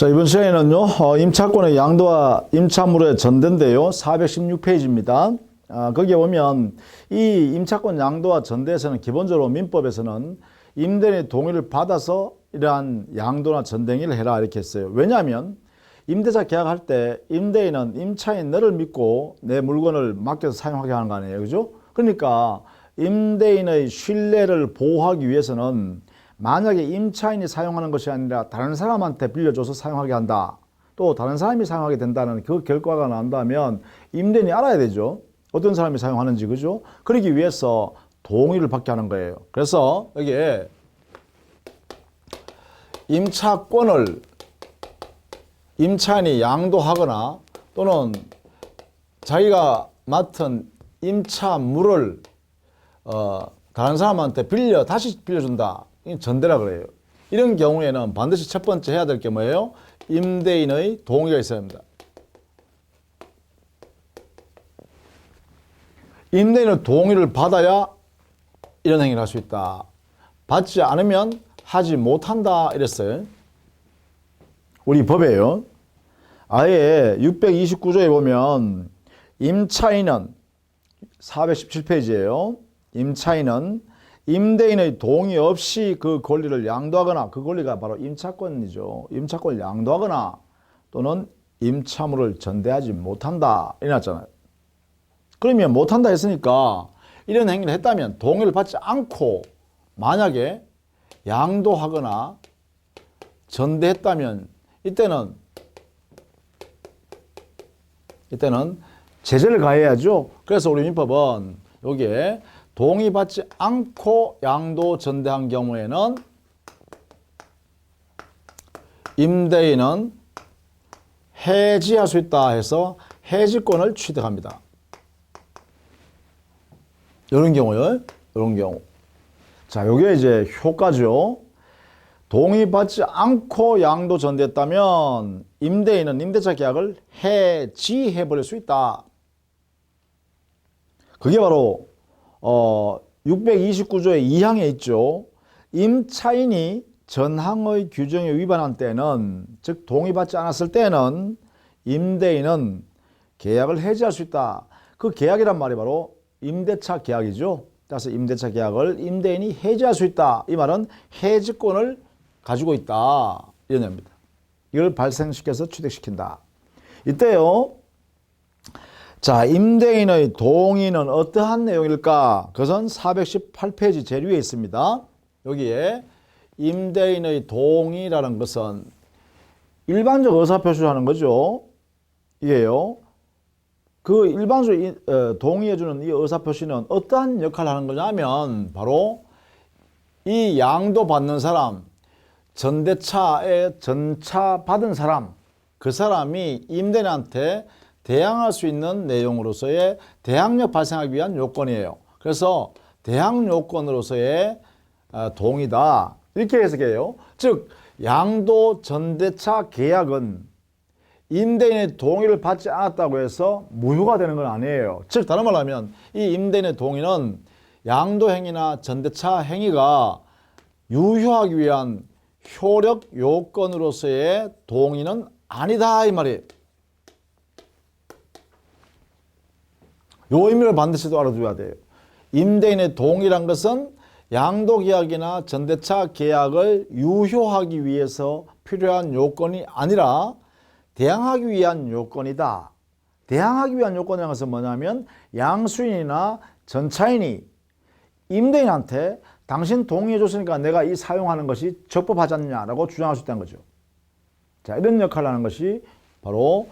자, 이번 시간에는요, 임차권의 양도와 임차물의 전대인데요, 416페이지입니다. 거기에 보면 이 임차권 양도와 전대에서는 기본적으로 민법에서는 임대인의 동의를 받아서 이러한 양도나 전대행위를 해라 이렇게 했어요. 왜냐하면 임대차 계약할 때 임대인은 임차인 너를 믿고 내 물건을 맡겨서 사용하게 하는 거 아니에요, 그죠? 그러니까 임대인의 신뢰를 보호하기 위해서는 만약에 임차인이 사용하는 것이 아니라 다른 사람한테 빌려줘서 사용하게 한다, 또 다른 사람이 사용하게 된다는 그 결과가 나온다면 임대인이 알아야 되죠. 어떤 사람이 사용하는지, 그죠? 그러기 위해서 동의를 받게 하는 거예요. 그래서 여기에 임차권을 임차인이 양도하거나 또는 자기가 맡은 임차물을 다른 사람한테 다시 빌려준다. 이 전대라 그래요. 이런 경우에는 반드시 첫 번째 해야 될 게 뭐예요? 임대인의 동의가 있어야 합니다. 임대인의 동의를 받아야 이런 행위를 할 수 있다. 받지 않으면 하지 못한다 이랬어요. 우리 법에요. 아예 629조에 보면 임차인은 417페이지예요. 임차인은 임대인의 동의 없이 그 권리를 양도하거나, 그 권리가 바로 임차권이죠. 임차권을 양도하거나 또는 임차물을 전대하지 못한다 이랬잖아요. 그러면 못한다 했으니까 이런 행위를 했다면 동의를 받지 않고 만약에 양도하거나 전대했다면 이때는 제재를 가해야죠. 그래서 우리 민법은 여기에 동의받지 않고 양도 전대한 경우에는 임대인은 해지할 수 있다 해서 해지권을 취득합니다. 이런 경우요. 이런 경우. 자, 요게 이제 효과죠. 동의받지 않고 양도 전대했다면 임대인은 임대차 계약을 해지해버릴 수 있다. 그게 바로 629조의 2항에 있죠. 임차인이 전항의 규정에 위반한 때는, 즉 동의받지 않았을 때는 임대인은 계약을 해지할 수 있다. 그 계약이란 말이 바로 임대차 계약이죠. 따라서 임대차 계약을 임대인이 해지할 수 있다. 이 말은 해지권을 가지고 있다. 이런 의미입니다. 이걸 발생시켜서 취득시킨다. 이때요. 자, 임대인의 동의는 어떠한 내용일까? 그것은 418페이지 제일 위에 있습니다. 여기에 임대인의 동의라는 것은 일반적 의사표시를 하는 거죠. 이게요. 그 일반적으로 동의해주는 이 의사표시는 어떠한 역할을 하는 거냐면 바로 이 양도받는 사람, 전대차에 전차 받은 사람, 그 사람이 임대인한테 대항할 수 있는 내용으로서의 대항력 발생하기 위한 요건이에요. 그래서 대항 요건으로서의 동의다. 이렇게 해석해요. 즉 양도 전대차 계약은 임대인의 동의를 받지 않았다고 해서 무효가 되는 건 아니에요. 즉 다른 말로 하면 이 임대인의 동의는 양도행위나 전대차 행위가 유효하기 위한 효력 요건으로서의 동의는 아니다 이 말이에요. 요 의미를 반드시 또 알아둬야 돼요. 임대인의 동의란 것은 양도계약이나 전대차 계약을 유효하기 위해서 필요한 요건이 아니라 대항하기 위한 요건이다. 대항하기 위한 요건이라는 것은 뭐냐면 양수인이나 전차인이 임대인한테 당신 동의해 줬으니까 내가 이 사용하는 것이 적법하지 않냐라고 주장할 수 있다는 거죠. 자, 이런 역할을 하는 것이 바로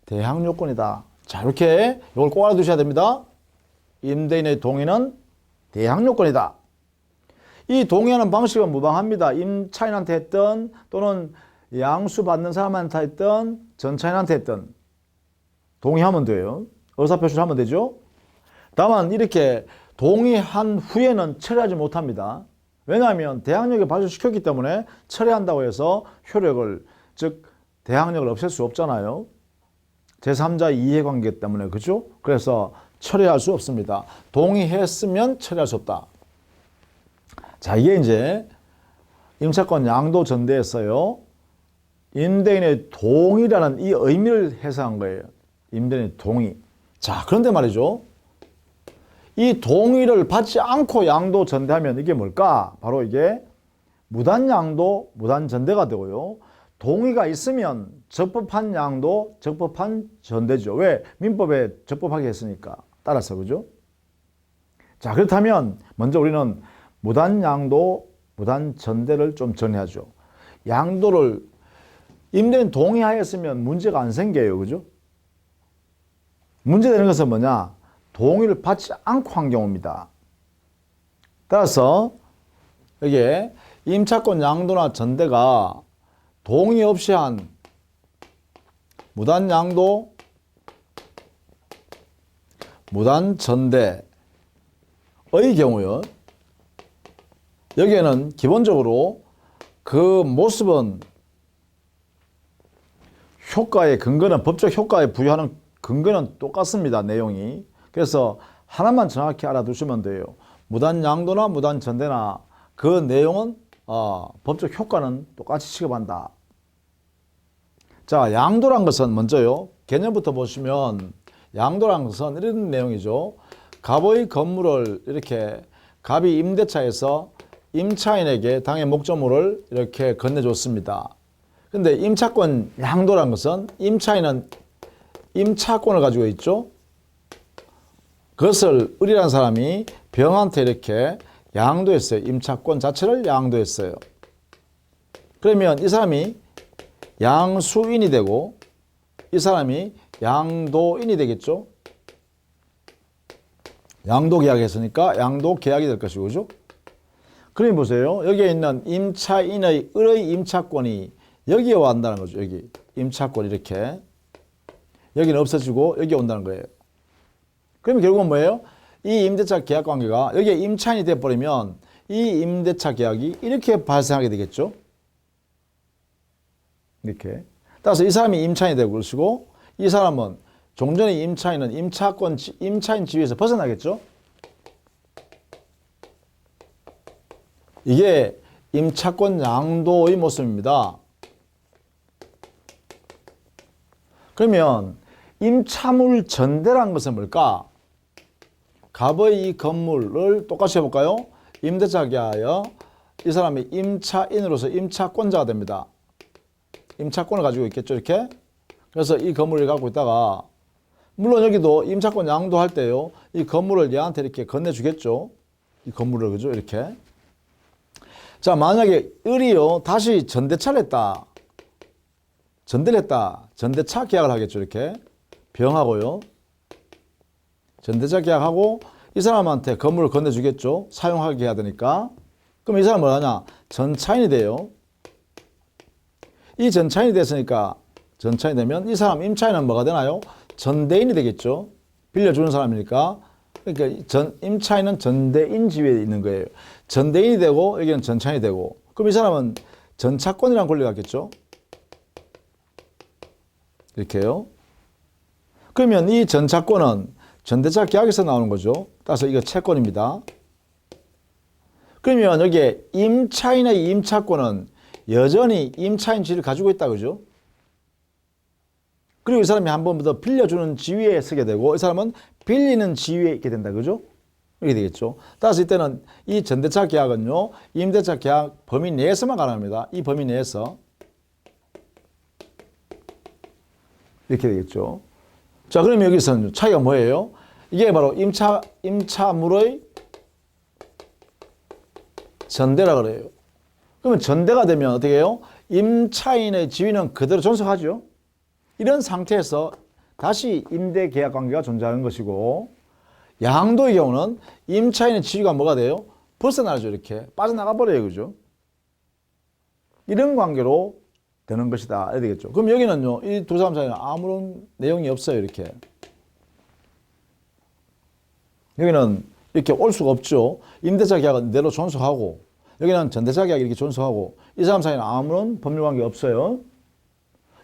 대항 요건이다. 자, 이렇게 이걸 꼭 알아두셔야 됩니다. 임대인의 동의는 대항 요건이다. 이 동의하는 방식은 무방합니다. 임차인한테 했던 또는 양수받는 사람한테 했던 전차인한테 했던 동의하면 돼요. 의사표시를 하면 되죠. 다만 이렇게 동의한 후에는 철회하지 못합니다. 왜냐하면 대항력을 발효시켰기 때문에 철회한다고 해서 효력을, 즉 대항력을 없앨 수 없잖아요. 제3자 이해관계 때문에, 그죠? 그래서 철회할 수 없습니다. 동의했으면 철회할 수 없다. 자, 이게 이제 임차권 양도 전대에서요. 임대인의 동의라는 이 의미를 해석한 거예요. 임대인의 동의. 자, 그런데 말이죠. 이 동의를 받지 않고 양도 전대하면 이게 뭘까? 바로 이게 무단양도, 무단전대가 되고요. 동의가 있으면 적법한 양도, 적법한 전대죠. 왜? 민법에 적법하게 했으니까. 따라서, 그죠? 자, 그렇다면 먼저 우리는 무단양도, 무단전대를 좀 정리하죠. 양도를 임대인 동의하였으면 문제가 안 생겨요. 그죠? 문제되는 것은 뭐냐? 동의를 받지 않고 한 경우입니다. 따라서 여기에 임차권 양도나 전대가 동의 없이 한 무단양도, 무단전대의 경우요. 여기에는 기본적으로 그 모습은 효과의 근거는, 법적 효과에 부여하는 근거는 똑같습니다. 내용이. 그래서 하나만 정확히 알아두시면 돼요. 무단양도나 무단전대나 그 내용은 법적 효과는 똑같이 취급한다. 자, 양도란 것은 먼저요. 개념부터 보시면 양도란 것은 이런 내용이죠. 갑의 건물을 이렇게 갑이 임대차에서 임차인에게 당의 목적물을 이렇게 건네줬습니다. 근데 임차권 양도란 것은 임차인은 임차권을 가지고 있죠. 그것을 을이라는 사람이 병한테 이렇게 양도했어요. 임차권 자체를 양도했어요. 그러면 이 사람이 양수인이 되고 이 사람이 양도인이 되겠죠. 양도 계약했으니까 양도 계약이 될 것이고, 그죠? 그러면 보세요. 여기에 있는 임차인의 을의 임차권이 여기에 온다는 거죠. 여기 임차권 이렇게 여기는 없어지고 여기에 온다는 거예요. 그러면 결국은 뭐예요? 이 임대차 계약 관계가 여기에 임차인이 돼버리면 이 임대차 계약이 이렇게 발생하게 되겠죠. 이렇게. 따라서 이 사람이 임차인이 되고 그러시고 이 사람은 종전의 임차인은 임차인 지위에서 벗어나겠죠. 이게 임차권 양도의 모습입니다. 그러면 임차물 전대란 것은 뭘까? 갑의 이 건물을 똑같이 해볼까요? 임대차 계약하여 이 사람이 임차인으로서 임차권자가 됩니다. 임차권을 가지고 있겠죠, 이렇게. 그래서 이 건물을 갖고 있다가 물론 여기도 임차권 양도할 때요, 이 건물을 얘한테 이렇게 건네주겠죠. 이 건물을, 그죠, 이렇게. 자, 만약에 을이요 다시 전대차를 했다. 전대를 했다. 전대차 계약을 하겠죠, 이렇게. 병하고요. 전대차 계약하고 이 사람한테 건물을 건네주겠죠. 사용하게 해야 되니까. 그럼 이 사람은 뭐 하냐? 전차인이 돼요. 이 전차인이 됐으니까 전차인이 되면 이 사람 임차인은 뭐가 되나요? 전대인이 되겠죠. 빌려주는 사람이니까. 그러니까 임차인은 전대인 지위에 있는 거예요. 전대인이 되고 여기는 전차인이 되고. 그럼 이 사람은 전차권이라는 권리가 있겠죠. 이렇게요. 그러면 이 전차권은 전대차 계약에서 나오는 거죠. 따라서 이거 채권입니다. 그러면 여기에 임차인의 임차권은 여전히 임차인 지위를 가지고 있다, 그죠? 그리고 이 사람이 한 번 더 빌려주는 지위에 서게 되고 이 사람은 빌리는 지위에 있게 된다, 그죠? 이렇게 되겠죠. 따라서 이때는 이 전대차 계약은요, 임대차 계약 범위 내에서만 가능합니다. 이 범위 내에서. 이렇게 되겠죠. 자, 그러면 여기서는 차이가 뭐예요? 이게 바로 임차물의 전대라 그래요. 그러면 전대가 되면 어떻게 해요? 임차인의 지위는 그대로 존속하죠. 이런 상태에서 다시 임대 계약 관계가 존재하는 것이고, 양도의 경우는 임차인의 지위가 뭐가 돼요? 벗어나죠. 이렇게 빠져나가 버려요. 그죠? 이런 관계로 되는 것이다. 이렇게 되겠죠. 그럼 여기는요, 이 두 사람 사이에는 아무런 내용이 없어요. 이렇게. 여기는 이렇게 올 수가 없죠. 임대차 계약은 내로 존속하고, 여기는 전대차 계약이 이렇게 존속하고, 이 사람 사이에는 아무런 법률 관계 없어요.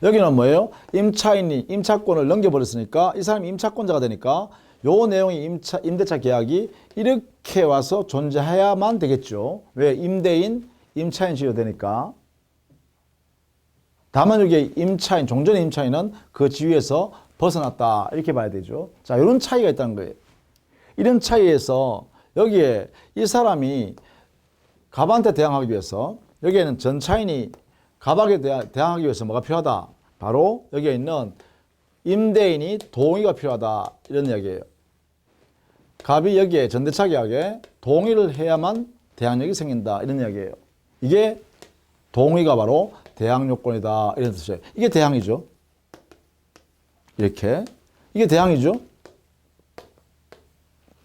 여기는 뭐예요? 임차인이 임차권을 넘겨버렸으니까 이 사람이 임차권자가 되니까 요 내용의 임대차 계약이 이렇게 와서 존재해야만 되겠죠. 왜? 임대인, 임차인 지위가 되니까. 다만 여기 임차인, 종전의 임차인은 그 지위에서 벗어났다. 이렇게 봐야 되죠. 자, 이런 차이가 있다는 거예요. 이런 차이에서 여기에 이 사람이 갑한테 대항하기 위해서, 여기에는 전차인이 갑에게 대항하기 위해서 뭐가 필요하다? 바로 여기에 있는 임대인이 동의가 필요하다. 이런 이야기예요. 갑이 여기에 전대차 계약에 동의를 해야만 대항력이 생긴다. 이런 이야기예요. 이게 동의가 바로 대항 요건이다. 이런 뜻이에요. 이게 대항이죠. 이렇게. 이게 대항이죠.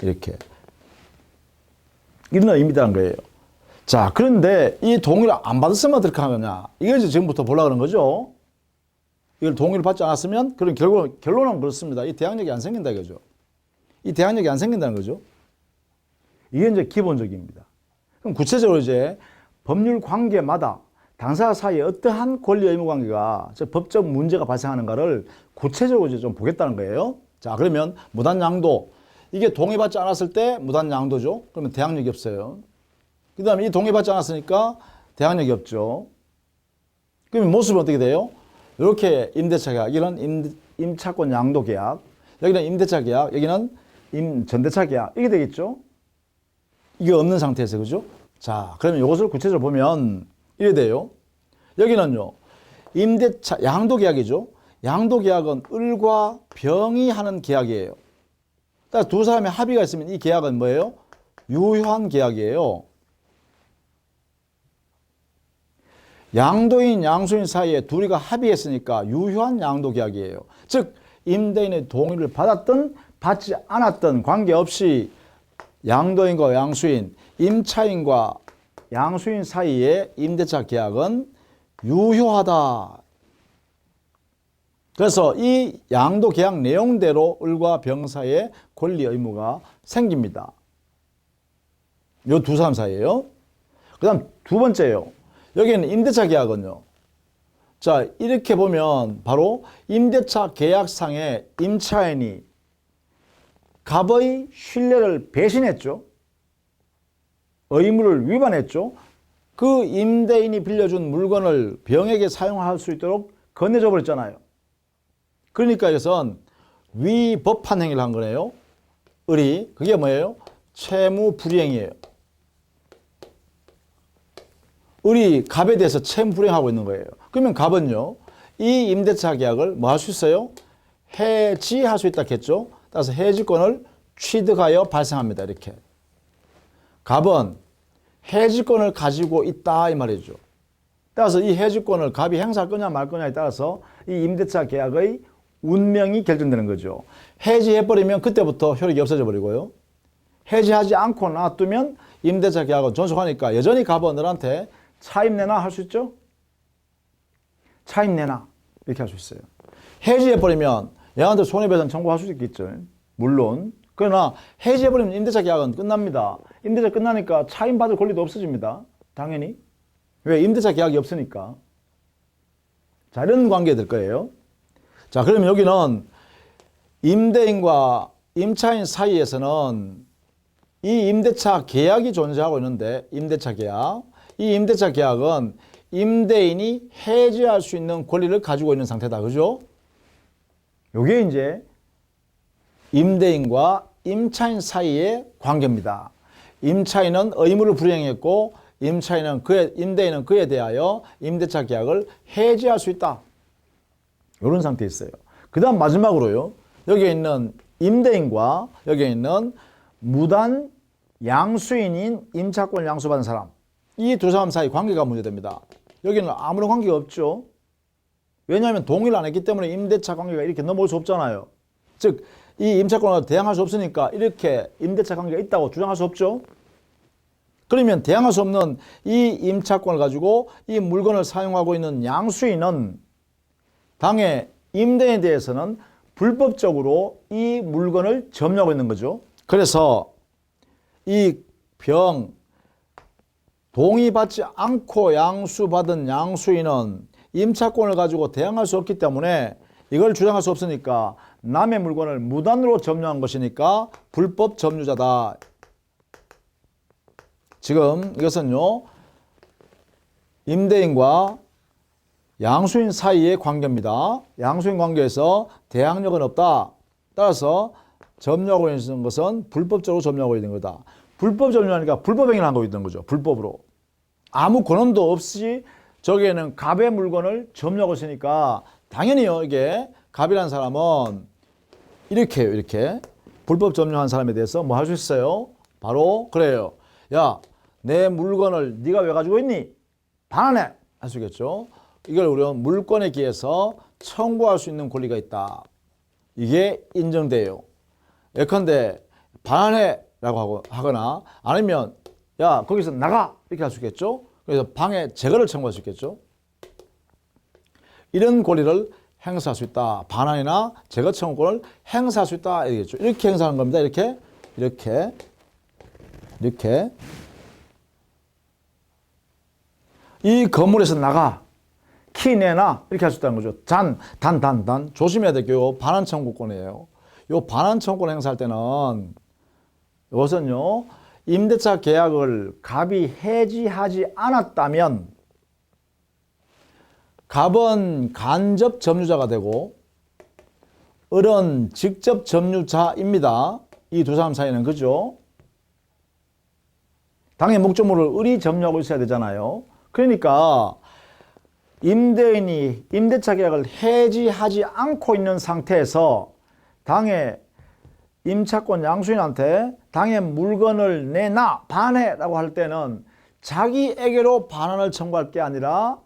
이렇게. 이런 의미라는 거예요. 자, 그런데 이 동의를 안 받았으면 어떻게 하느냐. 이걸 이제 지금부터 보려고 하는 거죠. 이걸 동의를 받지 않았으면, 그런 결론은 그렇습니다. 이 대항력이 안 생긴다 이거죠. 이 대항력이 안 생긴다는 거죠. 이게 이제 기본적입니다. 그럼 구체적으로 이제 법률 관계마다 당사자 사이에 어떠한 권리 의무 관계가 법적 문제가 발생하는가를 구체적으로 이제 좀 보겠다는 거예요. 자, 그러면 무단양도. 이게 동의받지 않았을 때 무단양도죠. 그러면 대항력이 없어요. 그 다음에 이 동의받지 않았으니까 대항력이 없죠. 그러면 모습은 어떻게 돼요? 이렇게 임대차 계약, 이런 임차권 양도 계약, 여기는 임대차 계약, 여기는 전대차 계약, 이게 되겠죠? 이게 없는 상태에서, 그죠? 자, 그러면 이것을 구체적으로 보면 이래 돼요. 여기는요, 임대차, 양도 계약이죠? 양도 계약은 을과 병이 하는 계약이에요. 따라서 두 사람의 합의가 있으면 이 계약은 뭐예요? 유효한 계약이에요. 양도인, 양수인 사이에 둘이가 합의했으니까 유효한 양도 계약이에요. 즉, 임대인의 동의를 받았든 받지 않았든 관계없이 양도인과 양수인, 임차인과 양수인 사이의 임대차 계약은 유효하다. 그래서 이 양도 계약 내용대로 을과 병 사이에 권리 의무가 생깁니다. 요 두 사람 사이에요. 그 다음 두 번째요. 여기는 임대차 계약은요. 자, 이렇게 보면 바로 임대차 계약상의 임차인이 갑의 신뢰를 배신했죠. 의무를 위반했죠. 그 임대인이 빌려준 물건을 병에게 사용할 수 있도록 건네줘 버렸잖아요. 그러니까 이것은 위법한 행위를 한 거네요. 을이. 그게 뭐예요? 채무 불이행이에요. 을이 갑에 대해서 채무 불이행하고 있는 거예요. 그러면 갑은요, 이 임대차 계약을 뭐 할 수 있어요? 해지할 수 있다 했죠. 따라서 해지권을 취득하여 발생합니다. 이렇게. 갑은 해지권을 가지고 있다 이 말이죠. 따라서 이 해지권을 갑이 행사할 거냐 말 거냐에 따라서 이 임대차 계약의 운명이 결정되는 거죠. 해지해버리면 그때부터 효력이 없어져 버리고요. 해지하지 않고 놔두면 임대차 계약은 존속하니까 여전히 갑은 을한테 차입내나 할 수 있죠? 차입내나 이렇게 할 수 있어요. 해지해버리면 얘한테 손해배상 청구할 수 있겠죠. 물론. 그러나 해지해버리면 임대차 계약은 끝납니다. 임대차 끝나니까 차임받을 권리도 없어집니다. 당연히. 왜? 임대차 계약이 없으니까. 자, 이런 관계 될 거예요. 자, 그러면 여기는 임대인과 임차인 사이에서는 이 임대차 계약이 존재하고 있는데, 임대차 계약. 이 임대차 계약은 임대인이 해지할 수 있는 권리를 가지고 있는 상태다. 그죠? 요게 이제 임대인과 임차인 사이의 관계입니다. 임차인은 의무를 불이행했고 임대인은 그에 대하여 임대차 계약을 해지할 수 있다. 이런 상태에 있어요. 그 다음 마지막으로요. 여기에 있는 임대인과 여기에 있는 무단 양수인인 임차권을 양수받은 사람. 이 두 사람 사이 관계가 문제됩니다. 여기는 아무런 관계가 없죠. 왜냐하면 동의를 안 했기 때문에 임대차 관계가 이렇게 넘어올 수 없잖아요. 즉, 이 임차권을 대항할 수 없으니까 이렇게 임대차 관계가 있다고 주장할 수 없죠. 그러면 대항할 수 없는 이 임차권을 가지고 이 물건을 사용하고 있는 양수인은 당의 임대인에 대해서는 불법적으로 이 물건을 점유하고 있는 거죠. 그래서 이 동의받지 않고 양수받은 양수인은 임차권을 가지고 대항할 수 없기 때문에 이걸 주장할 수 없으니까 남의 물건을 무단으로 점유한 것이니까 불법 점유자다. 지금 이것은요, 임대인과 양수인 사이의 관계입니다. 양수인 관계에서 대항력은 없다. 따라서 점유하고 있는 것은 불법적으로 점유하고 있는 거다. 불법 점유하니까 불법 행위를 하고 있는 거죠. 불법으로. 아무 권한도 없이 저기에는 갑의 물건을 점유하고 있으니까 당연히요. 이게 갑이라는 사람은 이렇게 해요. 이렇게. 불법 점유한 사람에 대해서 뭐 할 수 있어요? 바로 그래요. 야, 내 물건을 네가 왜 가지고 있니? 반환해! 할 수 있겠죠. 이걸 우리는 물권에 기해서 청구할 수 있는 권리가 있다. 이게 인정돼요. 예컨대 반환해! 라고 하거나 아니면 야, 거기서 나가! 이렇게 할 수 있겠죠. 그래서 방해 제거를 청구할 수 있겠죠. 이런 권리를 행사할 수 있다. 반환이나 제거 청구권을 행사할 수 있다. 이겠죠. 이렇게 행사하는 겁니다. 이렇게. 이 건물에서 나가. 키 내놔. 이렇게 할 수 있다는 거죠. 단. 조심해야 될 게 요 반환 청구권이에요. 요 반환 청구권 행사할 때는 이것은요. 임대차 계약을 갑이 해지하지 않았다면 갑은 간접 점유자가 되고 을은 직접 점유자입니다. 이 두 사람 사이는 그죠? 당연히 목적물을 을이 점유하고 있어야 되잖아요. 그러니까 임대인이 임대차 계약을 해지하지 않고 있는 상태에서 당해 임차권 양수인한테 당해 물건을 내놔 반해라고 할 때는 자기에게로 반환을 청구할 게 아니라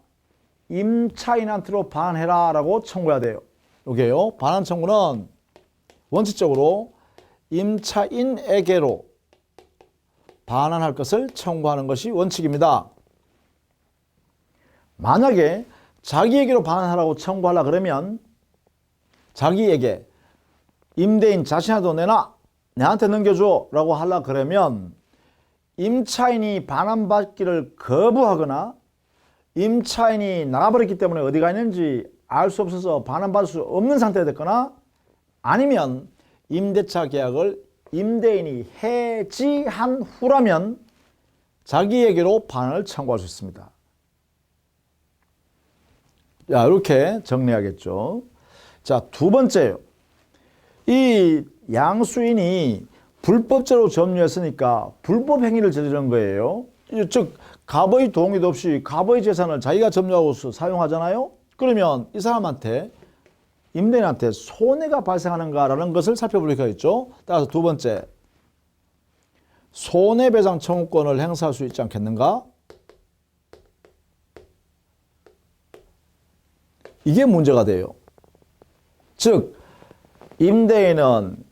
임차인한테로 반환해라 라고 청구해야 돼요. 여기에요. 반환 청구는 원칙적으로 임차인에게로 반환할 것을 청구하는 것이 원칙입니다. 만약에 자기에게로 반환하라고 청구하려 그러면 자기에게 임대인 자신한테도 내놔 내한테 넘겨줘 라고 하려 그러면 임차인이 반환받기를 거부하거나 임차인이 나가버렸기 때문에 어디가 있는지 알 수 없어서 반환받을 수 없는 상태가 됐거나 아니면 임대차 계약을 임대인이 해지한 후라면 자기에게로 반환을 청구할 수 있습니다. 자, 이렇게 정리하겠죠. 자, 두 번째요. 이 양수인이 불법적으로 점유했으니까 불법 행위를 저지른 거예요. 즉 갑의 동의도 없이 갑의 재산을 자기가 점유하고 사용하잖아요. 그러면 이 사람한테 임대인한테 손해가 발생하는가라는 것을 살펴볼 필요가 있죠. 따라서 두 번째, 손해배상 청구권을 행사할 수 있지 않겠는가? 이게 문제가 돼요. 즉 임대인은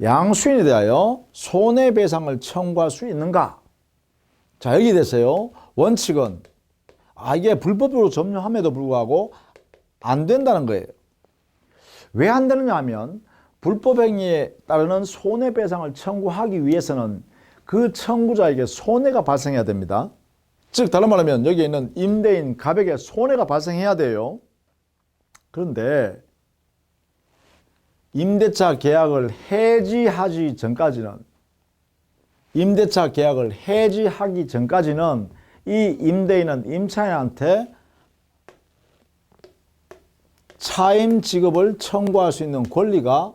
양수인에 대하여 손해배상을 청구할 수 있는가? 자, 여기 대해서요. 원칙은 이게 불법으로 점유함에도 불구하고 안 된다는 거예요. 왜 안 되느냐 하면 불법 행위에 따르는 손해배상을 청구하기 위해서는 그 청구자에게 손해가 발생해야 됩니다. 즉 다른 말하면 여기 있는 임대인 갑에게 손해가 발생해야 돼요. 그런데 임대차 계약을 해지하기 전까지는 이 임대인은 임차인한테 차임 지급을 청구할 수 있는 권리가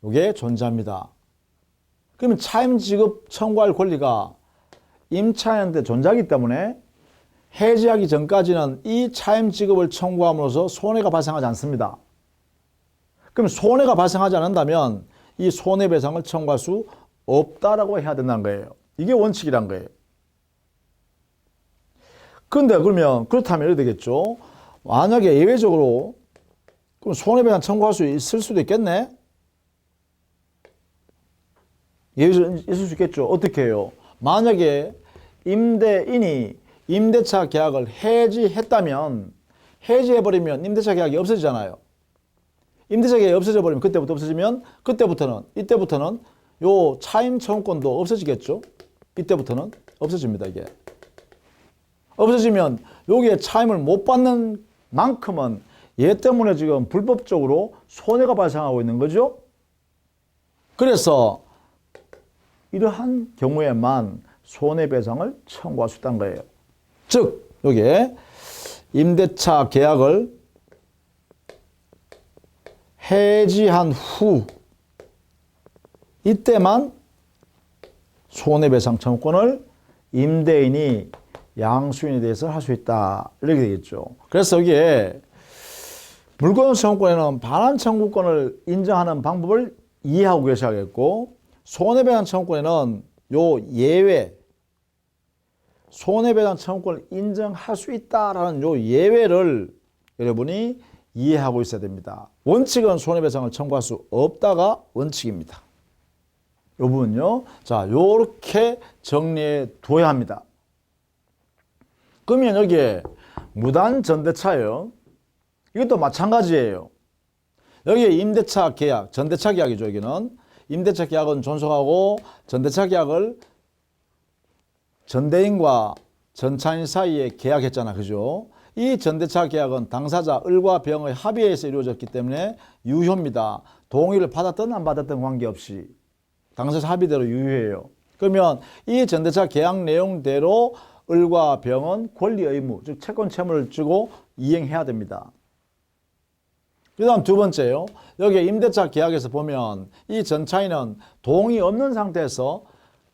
이게 존재합니다. 그러면 차임 지급 청구할 권리가 임차인한테 존재하기 때문에 해지하기 전까지는 이 차임 지급을 청구함으로써 손해가 발생하지 않습니다. 그럼 손해가 발생하지 않는다면 이 손해배상을 청구할 수 없다라고 해야 된다는 거예요. 이게 원칙이란 거예요. 그런데 그러면 그렇다면 이렇게 되겠죠. 만약에 예외적으로 그럼 손해배상 청구할 수 있을 수도 있겠네. 예외적으로 있을 수 있겠죠. 어떻게 해요? 만약에 임대인이 임대차 계약을 해지했다면 해지해버리면 임대차 계약이 없어지잖아요. 임대차 계약이 없어져 버리면 그때부터 없어지면 이때부터는 요 차임 청구권도 없어지겠죠. 이때부터는 없어집니다. 이게 없어지면 여기에 차임을 못 받는 만큼은 얘 때문에 지금 불법적으로 손해가 발생하고 있는 거죠. 그래서 이러한 경우에만 손해배상을 청구할 수 있다는 거예요. 즉 여기에 임대차 계약을 해지한 후 이때만 손해배상 청구권을 임대인이 양수인에 대해서 할 수 있다. 이렇게 되겠죠. 그래서 여기에 물권 청구권에는 반환 청구권을 인정하는 방법을 이해하고 계셔야겠고, 손해배상 청구권에는 요 예외, 손해배상 청구권을 인정할 수 있다라는 요 예외를 여러분이 이해하고 있어야 됩니다. 원칙은 손해배상을 청구할 수 없다가 원칙입니다. 이 부분요. 자, 요렇게 정리해 둬야 합니다. 그러면 여기에 무단 전대차예요. 이것도 마찬가지예요. 여기에 임대차 계약, 전대차 계약이죠. 여기는 임대차 계약은 존속하고 전대차 계약을 전대인과 전차인 사이에 계약했잖아. 그죠? 이 전대차 계약은 당사자 을과 병의 합의에서 이루어졌기 때문에 유효입니다. 동의를 받았든 안 받았든 관계없이 당사자 합의대로 유효해요. 그러면 이 전대차 계약 내용대로 을과 병은 권리 의무, 즉 채권 채무를 주고 이행해야 됩니다. 그 다음 두 번째요. 여기 임대차 계약에서 보면 이 전차인은 동의 없는 상태에서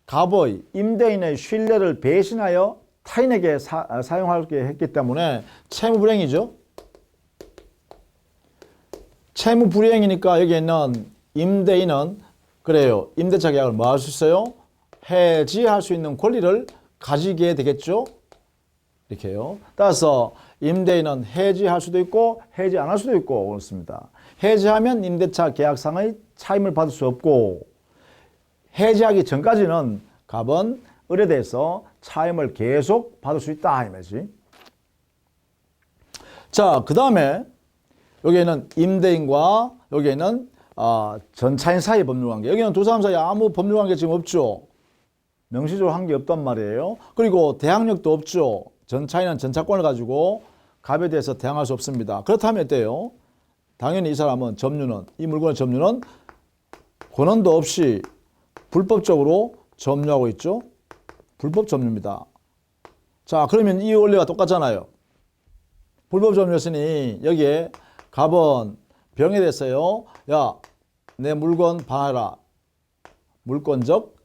갑의, 임대인의 신뢰를 배신하여 타인에게 사용하게 했기 때문에 채무불이행이죠. 채무불이행이니까 여기 있는 임대인은 그래요. 임대차 계약을 뭐 할 수 있어요? 해지할 수 있는 권리를 가지게 되겠죠. 이렇게요. 따라서 임대인은 해지할 수도 있고 해지 안 할 수도 있고 그렇습니다. 해지하면 임대차 계약상의 차임을 받을 수 없고, 해지하기 전까지는 갑은 을에 대해서 차임을 계속 받을 수 있다 이 말이지. 자, 그 다음에 여기에는 임대인과 여기에는 전차인 사이 법률관계. 여기는 두 사람 사이 아무 법률관계 지금 없죠. 명시적으로 한 게 없단 말이에요. 그리고 대항력도 없죠. 전차인은 전차권을 가지고 갑에 대해서 대항할 수 없습니다. 그렇다면 어때요? 당연히 이 사람은 점유는, 이 물건의 점유는 권한도 없이 불법적으로 점유하고 있죠. 불법 점유입니다. 자, 그러면 이 원리가 똑같잖아요. 불법 점유였으니 여기에 갑은 병에 대해서요. 야, 내 물건 반환해라. 물권적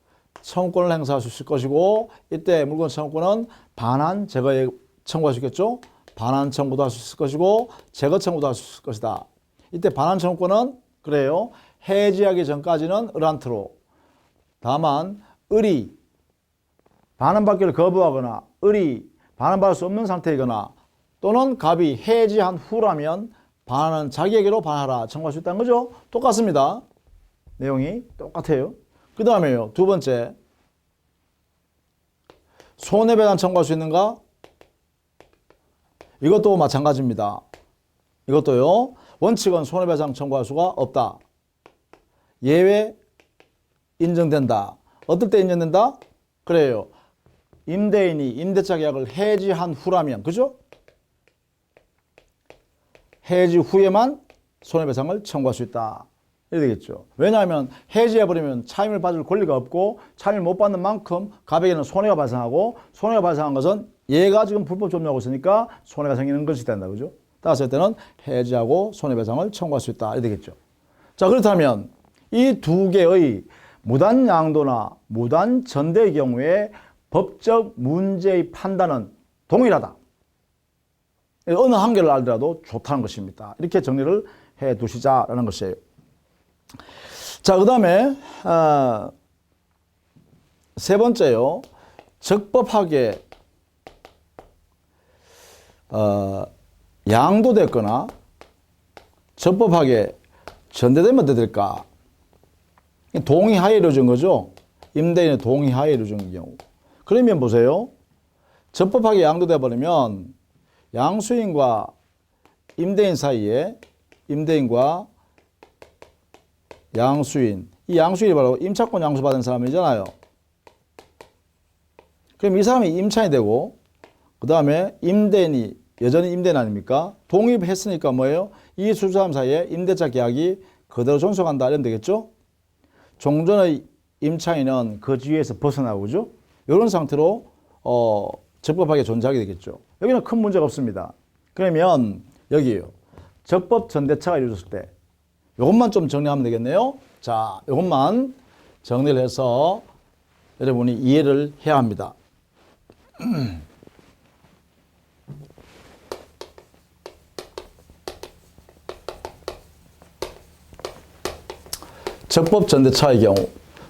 청구권을 행사할 수 있을 것이고, 이때 물권 청구권은 반환 제거에 청구할 수 있겠죠. 반환 청구도 할 수 있을 것이고 제거 청구도 할 수 있을 것이다. 이때 반환 청구권은 그래요. 해지하기 전까지는 을한테로, 다만 을이 반환받기를 거부하거나 을이 반환받을 수 없는 상태이거나 또는 갑이 해지한 후라면 반환은 자기에게로 반환하라 청구할 수 있다는 거죠. 똑같습니다. 내용이 똑같아요. 그 다음에요. 두 번째, 손해배상 청구할 수 있는가? 이것도 마찬가지입니다. 이것도요. 원칙은 손해배상 청구할 수가 없다. 예외 인정된다. 어떨 때 인정된다? 그래요. 임대인이 임대차 계약을 해지한 후라면, 그죠? 해지 후에만 손해배상을 청구할 수 있다. 이래 되겠죠. 왜냐하면 해지해버리면 차임을 받을 권리가 없고 차임을 못 받는 만큼 갑에게는 손해가 발생하고, 손해가 발생한 것은 얘가 지금 불법 점유하고 있으니까 손해가 생기는 것이 된다. 그죠? 따라서 이때는 해지하고 손해배상을 청구할 수 있다. 이래 되겠죠. 자, 그렇다면 이 두 개의 무단 양도나 무단 전대의 경우에 법적 문제의 판단은 동일하다. 어느 한계를 알더라도 좋다는 것입니다. 이렇게 정리를 해 두시자라는 것이에요. 자, 그 다음에 세 번째요. 적법하게 양도됐거나 적법하게 전대되면 어떻게 될까? 동의하에 이루어진 거죠. 임대인의 동의하에 이루어진 경우. 그러면 보세요. 적법하게 양도돼 버리면 양수인과 임대인 사이에, 임대인과 양수인, 이 양수인이 바로 임차권 양수받은 사람이잖아요. 그럼 이 사람이 임차인이 되고, 그 다음에 임대인이 여전히 임대인 아닙니까? 독립했으니까 뭐예요? 이 두 사람 사이에 임대차 계약이 그대로 존속한다 이러면 되겠죠? 종전의 임차인은 그 지위에서 벗어나고죠. 이런 상태로 적법하게 존재하게 되겠죠. 여기는 큰 문제가 없습니다. 그러면 여기요. 적법 전대차가 이루어졌을 때 이것만 좀 정리하면 되겠네요. 자, 이것만 정리를 해서 여러분이 이해를 해야 합니다. 적법 전대차의 경우.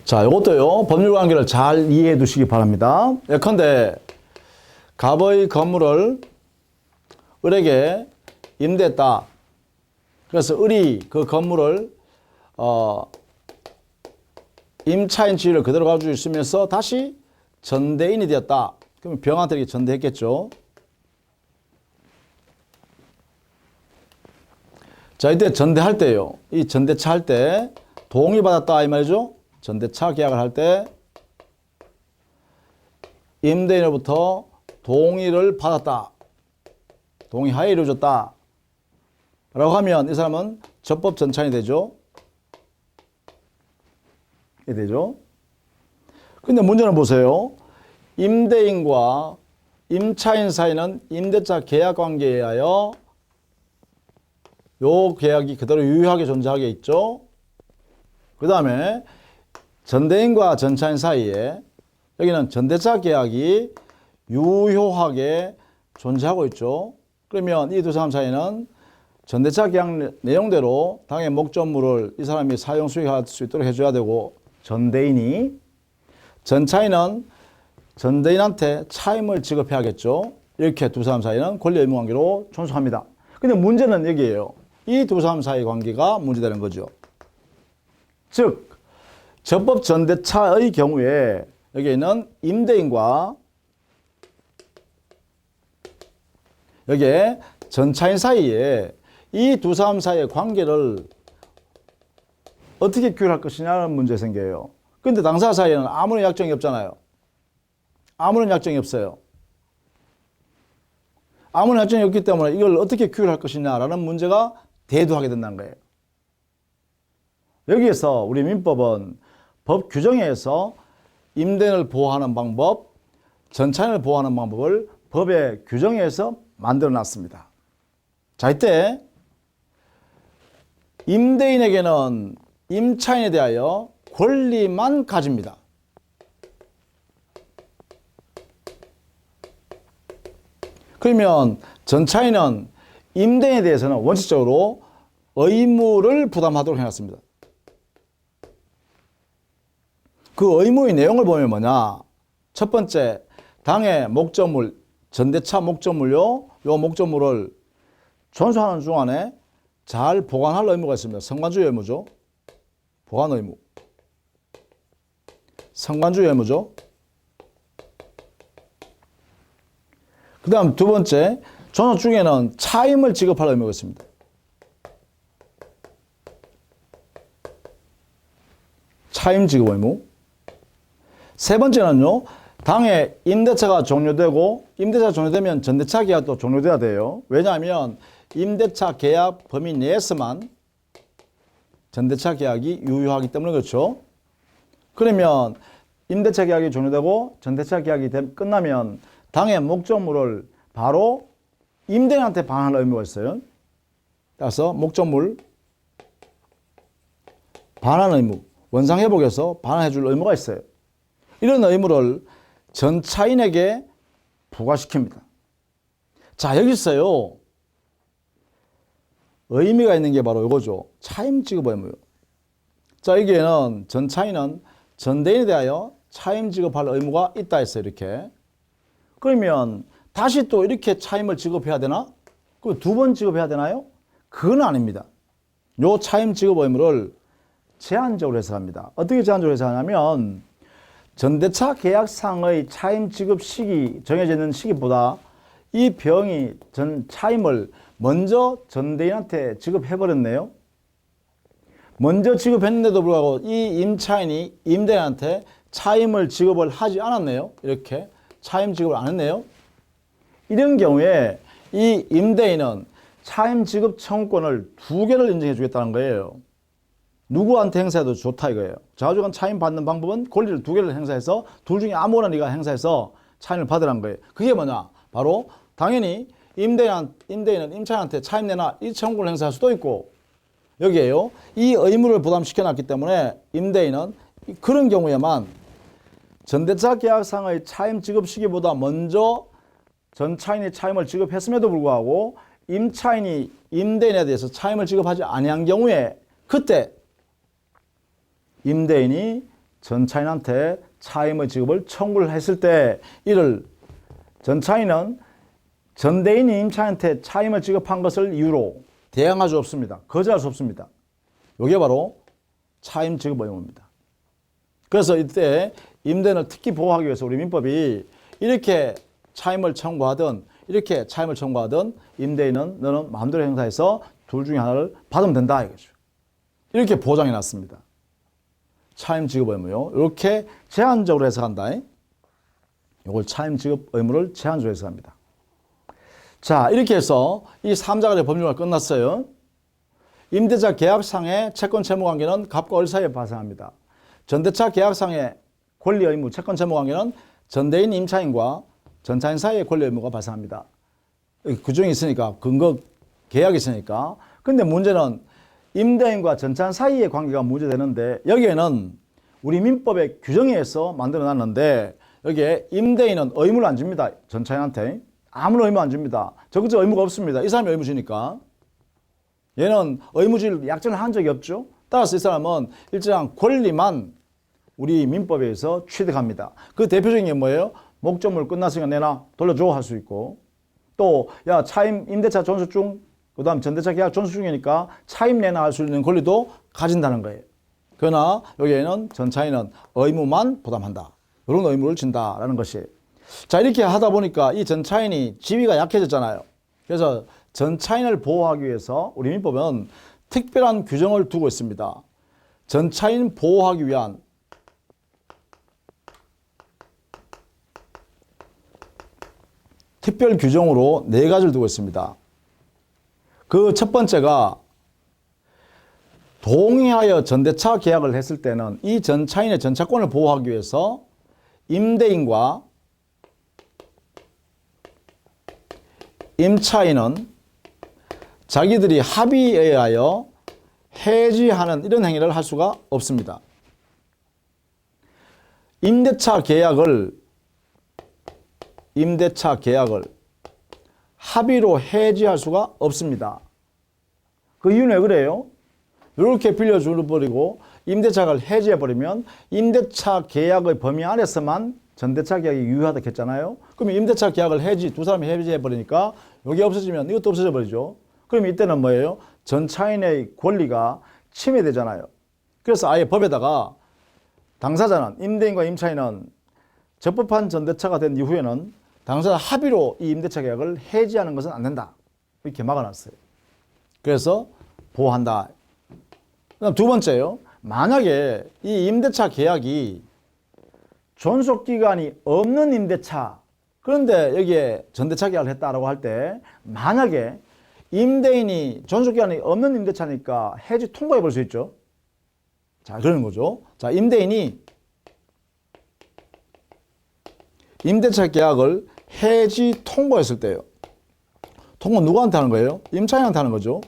자, 이것도요. 법률 관계를 잘 이해해 두시기 바랍니다. 예컨대 갑의 건물을 을에게 임대했다. 그래서 을이 그 건물을 임차인 지위를 그대로 가지고 있으면서 다시 전대인이 되었다. 그러면 병한테 이렇게 전대했겠죠. 자, 이때 전대할 때요. 이 전대차 할 때 동의받았다 이 말이죠. 전대차 계약을 할 때 임대인으로부터 동의를 받았다. 동의하에 이루어졌다. 라고 하면 이 사람은 적법 전차인이 되죠. 이게 되죠. 근데 문제는 보세요. 임대인과 임차인 사이는 임대차 계약 관계에 의하여 요 계약이 그대로 유효하게 존재하게 있죠. 그 다음에 전대인과 전차인 사이에 여기는 전대차 계약이 유효하게 존재하고 있죠. 그러면 이 두 사람 사이는 전대차 계약 내용대로 당의 목적물을 이 사람이 사용 수익할 수 있도록 해줘야 되고, 전대인이, 전차인은 전대인한테 차임을 지급해야겠죠. 이렇게 두 사람 사이는 권리 의무 관계로 존속합니다. 근데 문제는 여기에요. 이 두 사람 사이의 관계가 문제되는 거죠. 즉, 적법 전대차의 경우에 여기에 있는 임대인과 여기에 전차인 사이에 이 두 사람 사이의 관계를 어떻게 규율할 것이냐는 문제 생겨요. 근데 당사자 사이에는 아무런 약정이 없잖아요. 아무런 약정이 없어요. 아무런 약정이 없기 때문에 이걸 어떻게 규율할 것이냐라는 문제가 대두하게 된다는 거예요. 여기에서 우리 민법은 법 규정에 의해서 임대인을 보호하는 방법, 전차인을 보호하는 방법을 법의 규정에 의해서 만들어 놨습니다. 자, 이때 임대인에게는 임차인에 대하여 권리만 가집니다. 그러면 전차인은 임대인에 대해서는 원칙적으로 의무를 부담하도록 해놨습니다. 그 의무의 내용을 보면 뭐냐? 첫 번째, 당의 목적물, 전대차 목적물요. 요 목적물을 존속하는 중간에 잘 보관할 의무가 있습니다. 성관주의 의무죠. 보관 의무. 성관주의 의무죠. 그 다음 두 번째, 존속 중에는 차임을 지급할 의무가 있습니다. 차임 지급 의무. 세 번째는요, 당의 임대차가 종료되고, 임대차가 종료되면 전대차 계약도 종료돼야 돼요. 왜냐하면 임대차 계약 범위 내에서만 전대차 계약이 유효하기 때문에 그렇죠. 그러면 임대차 계약이 종료되고 전대차 계약이 끝나면 당의 목적물을 바로 임대인한테 반환할 의무가 있어요. 따라서 목적물 반환 의무, 원상회복에서 반환해 줄 의무가 있어요. 이런 의무를 전차인에게 부과시킵니다. 자, 여기서요, 의미가 있는 게 바로 이거죠. 차임 지급 의무요. 자, 여기에는 전차인은 전대인에 대하여 차임 지급할 의무가 있다 했어요. 이렇게. 그러면 다시 또 이렇게 차임을 지급해야 되나? 그럼 두 번 지급해야 되나요? 그건 아닙니다. 요 차임 지급 의무를 제한적으로 해석합니다. 어떻게 제한적으로 해석하냐면 전대차 계약상의 차임 지급 시기, 정해져 있는 시기보다 이 병이 차임을 먼저 전대인한테 지급해버렸네요. 먼저 지급했는데도 불구하고 이 임차인이 임대인한테 차임을 지급을 하지 않았네요. 이렇게 차임 지급을 안 했네요. 이런 경우에 이 임대인은 차임 지급 청구권을 두 개를 인정해 주겠다는 거예요. 누구한테 행사해도 좋다 이거예요. 자주간 차임 받는 방법은 권리를 두 개를 행사해서 둘 중에 아무거나 네가 행사해서 차임을 받으라는 거예요. 그게 뭐냐? 바로 당연히 임대인은 임차인한테 차임 내놔 이 청구를 행사할 수도 있고 여기에요. 이 의무를 부담시켜놨기 때문에 임대인은 그런 경우에만 전대차 계약상의 차임 지급 시기보다 먼저 전차인이 차임을 지급했음에도 불구하고 임차인이 임대인에 대해서 차임을 지급하지 아니한 경우에 그때 임대인이 전차인한테 차임의 지급을 청구를 했을 때 이를 전차인은 전대인이 임차인한테 차임을 지급한 것을 이유로 대항할 수 없습니다. 거절할 수 없습니다. 이게 바로 차임 지급 의무입니다. 그래서 이때 임대인을 특히 보호하기 위해서 우리 민법이 이렇게 차임을 청구하든 이렇게 차임을 청구하든 임대인은 너는 마음대로 행사해서 둘 중에 하나를 받으면 된다 이거죠. 이렇게 보장해 놨습니다. 차임 지급 의무요. 이렇게 제한적으로 해석한다. 이걸 차임 지급 의무를 제한적으로 해석합니다. 자, 이렇게 해서 이 3자간의 법률가 끝났어요. 임대차 계약상의 채권 채무 관계는 갑과 을 사이에 발생합니다. 전대차 계약상의 권리 의무, 채권 채무 관계는 전대인 임차인과 전차인 사이의 권리 의무가 발생합니다. 규정이 있으니까, 근거 계약이 있으니까. 근데 문제는 임대인과 전차인 사이의 관계가 문제되는데 여기에는 우리 민법의 규정에 의해서 만들어 놨는데 여기에 임대인은 의무를 안 줍니다. 전차인한테. 아무런 의무 안 줍니다. 적극적 의무가 없습니다. 이 사람이 의무 주니까. 얘는 의무주의를 약정을 한 적이 없죠. 따라서 이 사람은 일정한 권리만 우리 민법에 의해서 취득합니다. 그 대표적인 게 뭐예요? 목적물 끝났으니까 내놔 돌려줘 할 수 있고 또 야 차임 임대차 존수증 그 다음 전대차 계약 존수증이니까 차임 내놔 할 수 있는 권리도 가진다는 거예요. 그러나 여기에는 전차인은 의무만 부담한다. 이런 의무를 진다라는 것이. 자, 이렇게 하다 보니까 이 전차인이 지위가 약해졌잖아요. 그래서 전차인을 보호하기 위해서 우리 민법은 특별한 규정을 두고 있습니다. 전차인 보호하기 위한 특별 규정으로 4가지를 두고 있습니다. 그 첫 번째가 동의하여 전대차 계약을 했을 때는 이 전차인의 전차권을 보호하기 위해서 임대인과 임차인은 자기들이 합의에 의하여 해지하는 이런 행위를 할 수가 없습니다. 임대차 계약을 합의로 해지할 수가 없습니다. 그 이유는 왜 그래요? 이렇게 빌려줘버리고 임대차를 해지해버리면 임대차 계약의 범위 안에서만 전대차 계약이 유효하다 했잖아요. 그러면 임대차 계약을 두 사람이 해지해버리니까 여기 없어지면 이것도 없어져 버리죠. 그럼 이때는 뭐예요? 전차인의 권리가 침해되잖아요. 그래서 아예 법에다가 당사자는 임대인과 임차인은 적법한 전대차가 된 이후에는 당사자 합의로 이 임대차 계약을 해지하는 것은 안 된다. 이렇게 막아놨어요. 그래서 보호한다. 그다음 두 번째요. 만약에 이 임대차 계약이 존속기간이 없는 임대차, 그런데 여기에 전대차 계약을 했다라고 할 때 만약에 임대인이 존속기간이 없는 임대차니까 해지 통보해 볼 수 있죠. 자, 그러는 거죠. 자, 임대인이 임대차 계약을 해지 통보했을 때요. 통보 누구한테 하는 거예요? 임차인한테 하는 거죠.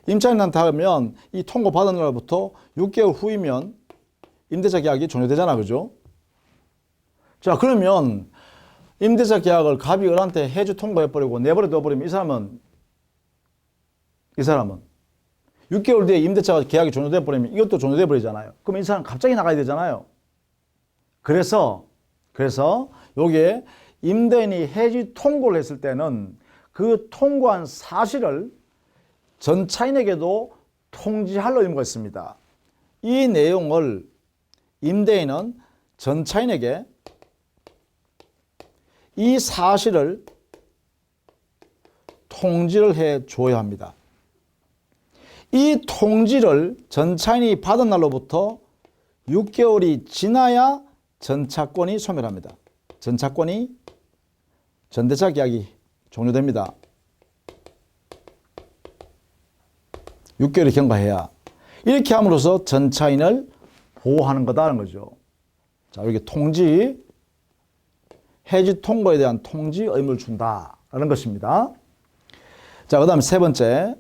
임차인한테 하면 이 통보 받은 날부터 6개월 후이면 임대차 계약이 종료되잖아. 그죠? 자, 그러면 임대차 계약을 갑이 을한테 해지 통보해버리고 내버려 둬버리면 이 사람은 6개월 뒤에 임대차 계약이 종료돼버리면 이것도 종료돼버리잖아요. 그럼 이 사람 갑자기 나가야 되잖아요. 그래서 여기에 임대인이 해지 통고를 했을 때는 그 통고한 사실을 전차인에게도 통지할 의무가 있습니다. 이 내용을 임대인은 전차인에게 이 사실을 통지를 해줘야 합니다. 이 통지를 전차인이 받은 날로부터 6개월이 지나야 전차권이 소멸합니다. 전대차 계약이 종료됩니다. 6개월이 경과해야. 이렇게 함으로써 전차인을 보호하는 거다라는 거죠. 자, 이렇게 통지, 해지 통보에 대한 통지 의무를 준다라는 것입니다. 자, 그 다음에 세 번째.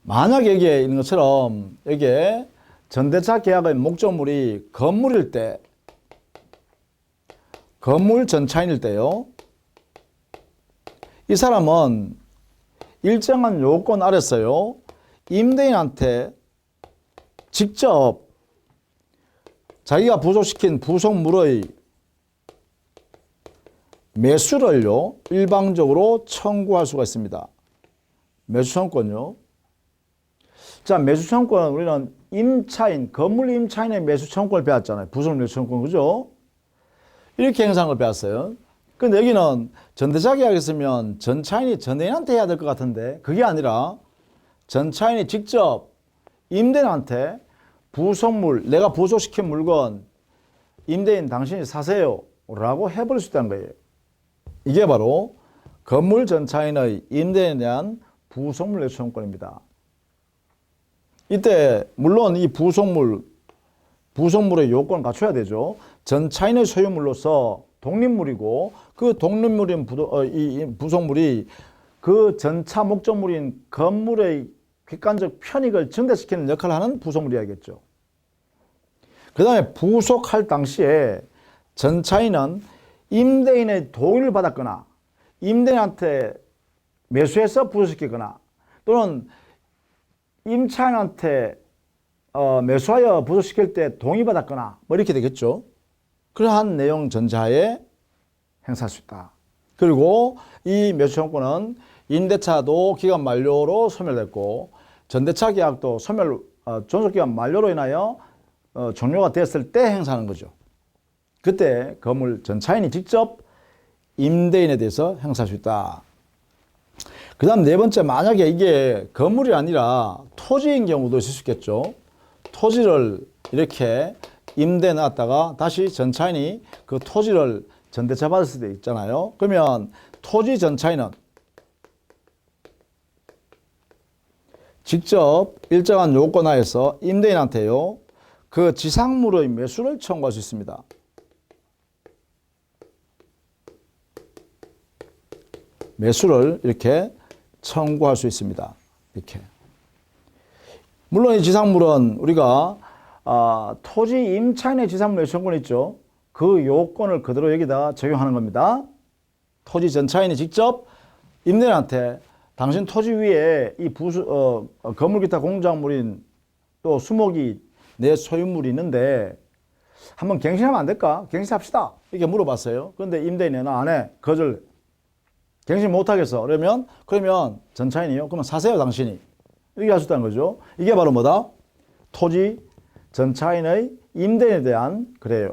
만약 여기에 있는 것처럼 여기에 전대차 계약의 목적물이 건물일 때, 건물 전차인일 때요. 이 사람은 일정한 요건 아래서요. 임대인한테 직접 자기가 부속시킨 부속물의 매수를요. 일방적으로 청구할 수가 있습니다. 매수 청구권요. 자, 매수 청구권은 우리는 임차인, 건물 임차인의 매수 청구권을 배웠잖아요. 부속물 매수 청구권, 그죠? 이렇게 행사하는 걸 배웠어요. 근데 여기는 전대차 계약했으면 전차인이 전대인한테 해야 될 것 같은데 그게 아니라 전차인이 직접 임대인한테 부속물, 내가 부속시킨 물건 임대인 당신이 사세요 라고 해버릴 수 있다는 거예요. 이게 바로 건물 전차인의 임대인에 대한 부속물 매수 청구권입니다. 이때 물론 이 부속물의 요건을 갖춰야 되죠. 전차인의 소유물로서 독립물이고 그 독립물인 이 부속물이 그 전차 목적물인 건물의 객관적 편익을 증대시키는 역할을 하는 부속물이야겠죠. 그 다음에 부속할 당시에 전차인은 임대인의 동의를 받았거나 임대인한테 매수해서 부속시키거나 또는 임차인한테 매수하여 부속시킬 때 동의받았거나 뭐 이렇게 되겠죠. 그러한 내용 전자에 행사할 수 있다. 그리고 이 매수 청구권은 임대차도 기간 만료로 소멸됐고 전대차 계약도 존속기간 만료로 인하여 종료가 됐을 때 행사하는 거죠. 그때 건물 전차인이 직접 임대인에 대해서 행사할 수 있다. 그 다음 네 번째, 만약에 이게 건물이 아니라 토지인 경우도 있을 수 있겠죠. 토지를 이렇게 임대에 놨다가 다시 전차인이 그 토지를 전대차 받을 때 있잖아요. 그러면 토지 전차인은 직접 일정한 요건 하에서 임대인한테요. 그 지상물의 매수를 청구할 수 있습니다. 매수를 이렇게 청구할 수 있습니다. 이렇게. 물론 이 지상물은 우리가 토지 임차인의 지상물 매수 청구권 있죠. 그 요건을 그대로 여기다 적용하는 겁니다. 토지 전차인이 직접 임대인한테 당신 토지 위에 이 건물 기타 공작물인 또 수목이 내 소유물이 있는데 한번 갱신하면 안 될까? 갱신합시다. 이렇게 물어봤어요. 그런데 임대인이 나 안 해. 거절. 갱신 못하겠어. 그러면 전차인이요. 그러면 사세요, 당신이. 이렇게 할 수 있다는 거죠. 이게 바로 뭐다? 토지 전차인의 임대인에 대한 그래요.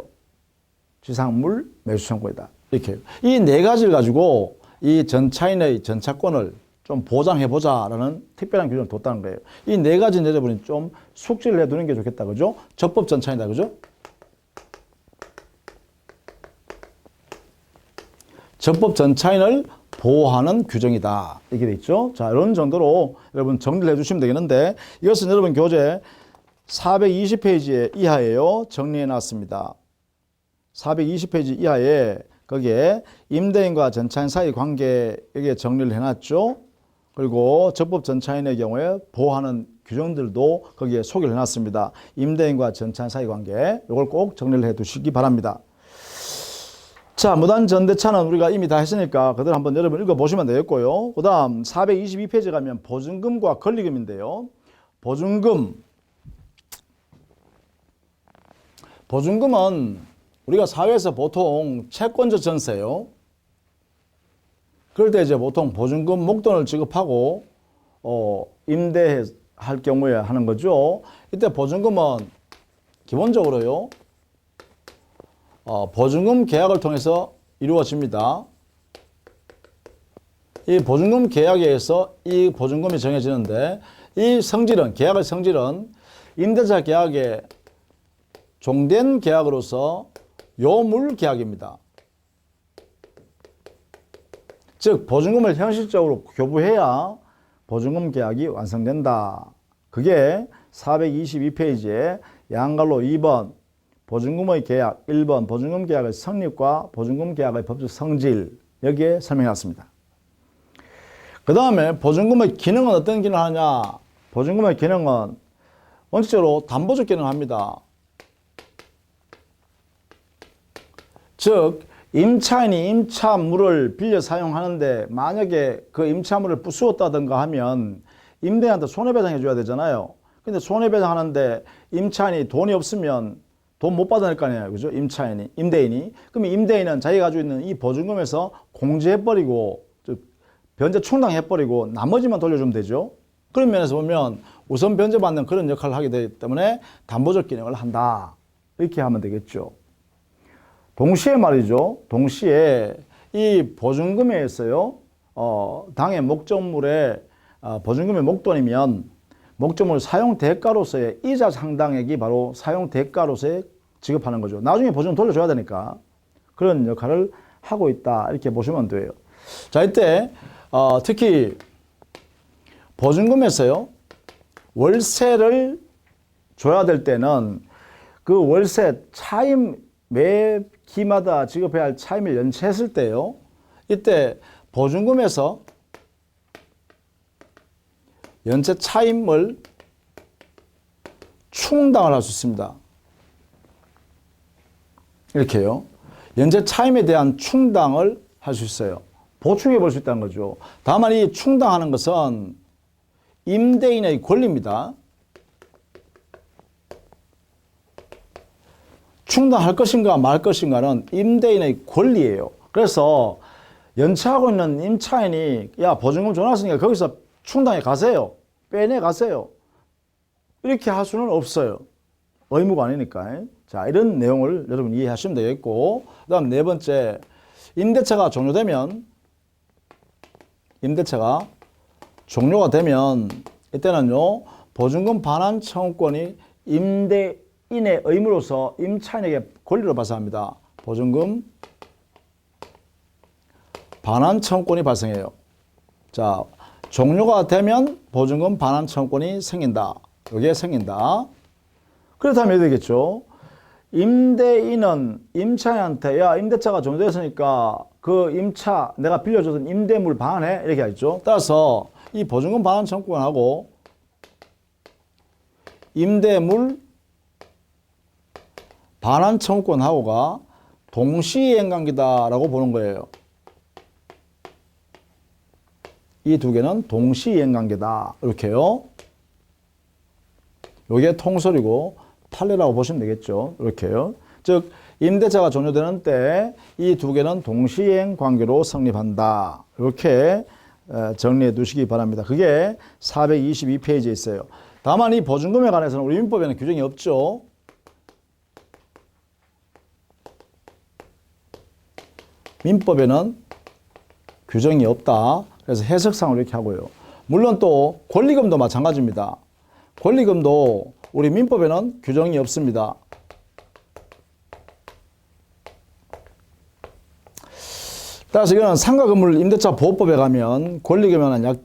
지상물 매수 청구이다. 이렇게. 이 네 가지를 가지고 이 전차인의 전차권을 좀 보장해보자라는 특별한 규정을 뒀다는 거예요. 이 네 가지 내려보니 좀 숙지를 해두는 게 좋겠다. 그죠? 적법 전차인이다. 그죠? 적법 전차인을 보호하는 규정이다. 이렇게 돼 있죠. 자, 이런 정도로 여러분 정리를 해주시면 되겠는데 이것은 여러분 교재 420페이지 이하에요. 정리해 놨습니다. 420페이지 이하에 거기에 임대인과 전차인 사이 관계 여기에 정리를 해놨죠. 그리고 적법 전차인의 경우에 보호하는 규정들도 거기에 소개를 해놨습니다. 임대인과 전차인 사이 관계 이걸 꼭 정리를 해두시기 바랍니다. 자, 무단 전대차는 우리가 이미 다 했으니까 그대로 한번 여러분 읽어보시면 되겠고요. 그 다음 422페이지 가면 보증금과 권리금인데요. 보증금은 우리가 사회에서 보통 채권자 전세요. 그럴 때 이제 보통 보증금 목돈을 지급하고 임대할 경우에 하는 거죠. 이때 보증금은 기본적으로요. 보증금 계약을 통해서 이루어집니다. 이 보증금 계약에 의해서 이 보증금이 정해지는데 이 성질은, 계약의 성질은 임대차 계약의 종된 계약으로서 요물 계약입니다. 즉 보증금을 현실적으로 교부해야 보증금 계약이 완성된다. 그게 422페이지에 양갈로 2번 보증금의 계약, 1번 보증금 계약의 성립과 보증금 계약의 법적 성질 여기에 설명해놨습니다. 그 다음에 보증금의 기능은 어떤 기능을 하냐? 보증금의 기능은 원칙적으로 담보적 기능을 합니다. 즉 임차인이 임차물을 빌려 사용하는데 만약에 그 임차물을 부수었다든가 하면 임대인한테 손해배상해 줘야 되잖아요. 근데 손해배상하는데 임차인이 돈이 없으면 돈 못 받아낼 거 아니에요. 그죠? 임대인이. 그럼 임대인은 자기가 가지고 있는 이 보증금에서 공제해버리고, 즉, 변제 충당해버리고 나머지만 돌려주면 되죠. 그런 면에서 보면 우선 변제받는 그런 역할을 하게 되기 때문에 담보적 기능을 한다. 이렇게 하면 되겠죠. 동시에 말이죠. 동시에 이 보증금에 있어요. 당의 목적물에 보증금의 목돈이면 목적물 사용 대가로서의 이자 상당액이 바로 사용 대가로서의 지급하는 거죠. 나중에 보증금 돌려줘야 되니까 그런 역할을 하고 있다. 이렇게 보시면 돼요. 자, 이때 특히 보증금에서요. 월세를 줘야 될 때는 그 월세 차임 매 기마다 지급해야 할 차임을 연체했을 때요. 이때 보증금에서 연체 차임을 충당을 할 수 있습니다. 이렇게요. 연체 차임에 대한 충당을 할 수 있어요. 보충해 볼 수 있다는 거죠. 다만 이 충당하는 것은 임대인의 권리입니다. 충당할 것인가 말 것인가는 임대인의 권리예요. 그래서 연체하고 있는 임차인이 야 보증금 줘놨으니까 거기서 충당해 가세요. 빼내 가세요. 이렇게 할 수는 없어요. 의무가 아니니까. 자, 이런 내용을 여러분 이해하시면 되겠고, 그 다음 네 번째, 임대차가 종료가 되면 이때는요 보증금 반환 청구권이 임대인의 의무로서 임차인에게 권리로 발생합니다. 보증금 반환 청구권이 발생해요. 자, 종료가 되면 보증금 반환 청구권이 생긴다. 이게 생긴다. 그렇다면 이렇게 되겠죠. 임대인은 임차인한테 야 임대차가 종료됐으니까 그 임차 내가 빌려줬던 임대물 반환해 이렇게 하죠. 따라서 이 보증금 반환 청구권하고 임대물 반환 청구권하고가 동시이행관계다라고 보는 거예요. 이 두 개는 동시이행관계다. 이렇게요. 이게 통설이고 판례라고 보시면 되겠죠. 이렇게요. 즉 임대차가 종료되는 때 이 두 개는 동시이행 관계로 성립한다. 이렇게 정리해 두시기 바랍니다. 그게 422페이지에 있어요. 다만 이 보증금에 관해서는 우리 민법에는 규정이 없죠. 민법에는 규정이 없다. 그래서 해석상으로 이렇게 하고요. 물론 또 권리금도 마찬가지입니다. 권리금도 우리 민법에는 규정이 없습니다. 따라서 이거는 상가건물 임대차 보호법에 가면 권리금에 관한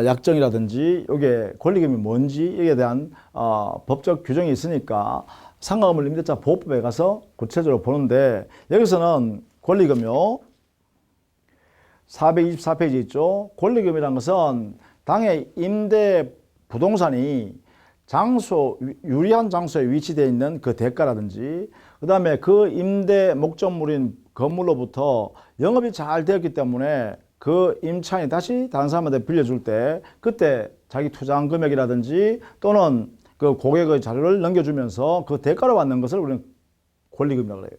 약정이라든지 이게 권리금이 뭔지 이에 대한 법적 규정이 있으니까 상가건물 임대차 보호법에 가서 구체적으로 보는데 여기서는 권리금요. 424페이지 있죠. 권리금이라는 것은 당의 임대 부동산이 유리한 장소에 위치되어 있는 그 대가라든지 그 다음에 그 임대 목적물인 건물로부터 영업이 잘 되었기 때문에 그 임차인이 다시 다른 사람한테 빌려줄 때 그때 자기 투자한 금액이라든지 또는 그 고객의 자료를 넘겨주면서 그 대가로 받는 것을 우리는 권리금이라고 해요.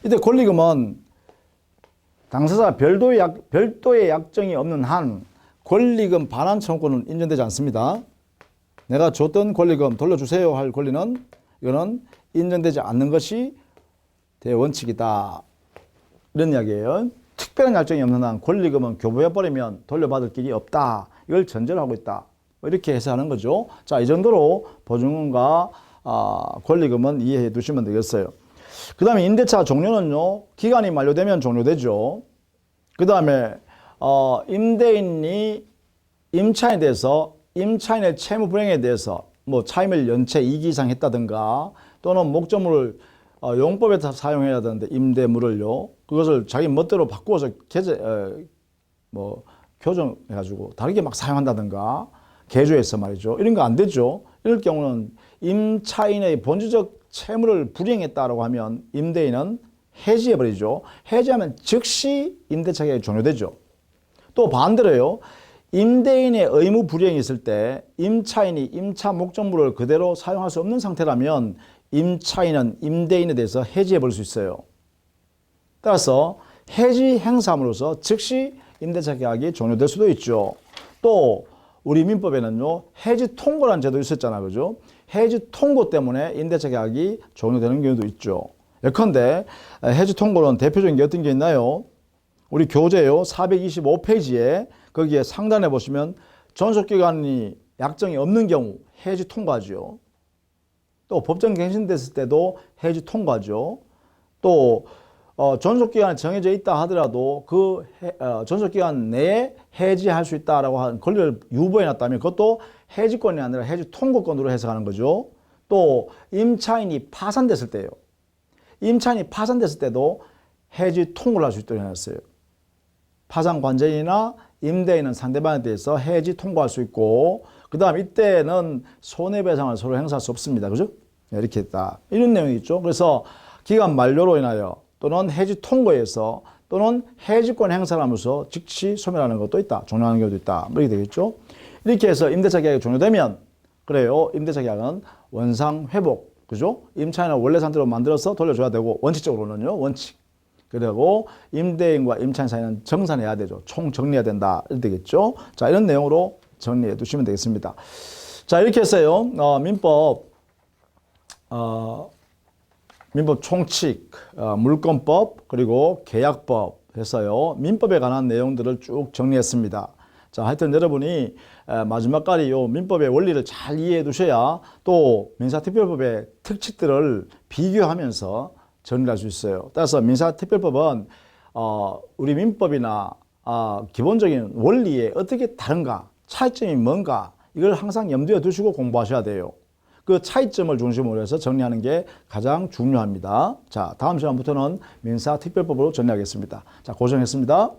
이때 권리금은 당사자 별도의 약정이 없는 한 권리금 반환 청구권은 인정되지 않습니다. 내가 줬던 권리금 돌려주세요 할 권리는 이거는 인정되지 않는 것이 대원칙이다. 이런 이야기예요. 특별한 약정이 없는 한 권리금은 교부해버리면 돌려받을 길이 없다. 이걸 전제로 하고 있다. 이렇게 해석하는 거죠. 자, 이 정도로 보증금과 권리금은 이해해 두시면 되겠어요. 그 다음에 임대차 종료는요. 기간이 만료되면 종료되죠. 그 다음에 임대인이 임차인에 대해서 임차인의 채무 불이행에 대해서 뭐 차임을 연체 2기 이상 했다든가 또는 목적물을 용법에 사용해야 되는데 임대물을요. 그것을 자기 멋대로 바꾸어서 교정해가지고 다르게 막 사용한다든가 개조해서 말이죠. 이런 거 안 되죠. 이럴 경우는 임차인의 본질적 채무를 불이행했다라고 하면 임대인은 해지해버리죠. 해지하면 즉시 임대차 계약이 종료되죠. 또 반대로요. 임대인의 의무 불이행이 있을 때 임차인이 임차 목적물을 그대로 사용할 수 없는 상태라면 임차인은 임대인에 대해서 해지해버릴 수 있어요. 따라서 해지 행사함으로써 즉시 임대차 계약이 종료될 수도 있죠. 또 우리 민법에는요, 해지 통고라는 제도 있었잖아요. 그죠? 해지 통고 때문에 임대차 계약이 종료되는 경우도 있죠. 예컨대 해지 통고는 대표적인 게 어떤 게 있나요? 우리 교재요 425페이지에 거기에 상단에 보시면 존속기간이 약정이 없는 경우 해지 통과죠. 또 법정 갱신됐을 때도 해지 통과죠. 또 존속기간이 정해져 있다 하더라도 그 존속기간 내에 해지할 수 있다라고 한 권리를 유보해 놨다면 그것도 해지권이 아니라 해지 통고권으로 해석하는 거죠. 또 임차인이 파산됐을 때요. 임차인이 파산됐을 때도 해지 통고를 할 수 있도록 해놨어요. 파산 관제인이나 임대인은 상대방에 대해서 해지 통고할 수 있고 그 다음 이때는 손해배상을 서로 행사할 수 없습니다. 그죠? 이렇게 했다. 이런 내용이 있죠. 그래서 기간 만료로 인하여 또는 해지 통고에서 또는 해지권 행사를 하면서 즉시 소멸하는 것도 있다. 종료하는 경우도 있다. 이렇게 되겠죠. 이렇게 해서 임대차 계약이 종료되면 그래요. 임대차 계약은 원상 회복. 그죠? 임차인은 원래 상태로 만들어서 돌려줘야 되고 원칙적으로는요. 원칙. 그리고 임대인과 임차인 사이는 정산해야 되죠. 총 정리해야 된다. 이렇게 되겠죠. 자, 이런 내용으로 정리해 두시면 되겠습니다. 자, 이렇게 해서요. 민법 총칙, 물권법, 그리고 계약법 해서요. 민법에 관한 내용들을 쭉 정리했습니다. 자, 하여튼 여러분이 마지막까지 요 민법의 원리를 잘 이해해 두셔야 또 민사특별법의 특칙들을 비교하면서 정리할 수 있어요. 따라서 민사특별법은 우리 민법이나 기본적인 원리에 어떻게 다른가, 차이점이 뭔가 이걸 항상 염두에 두시고 공부하셔야 돼요. 그 차이점을 중심으로 해서 정리하는 게 가장 중요합니다. 자, 다음 시간부터는 민사특별법으로 정리하겠습니다. 자, 고생했습니다.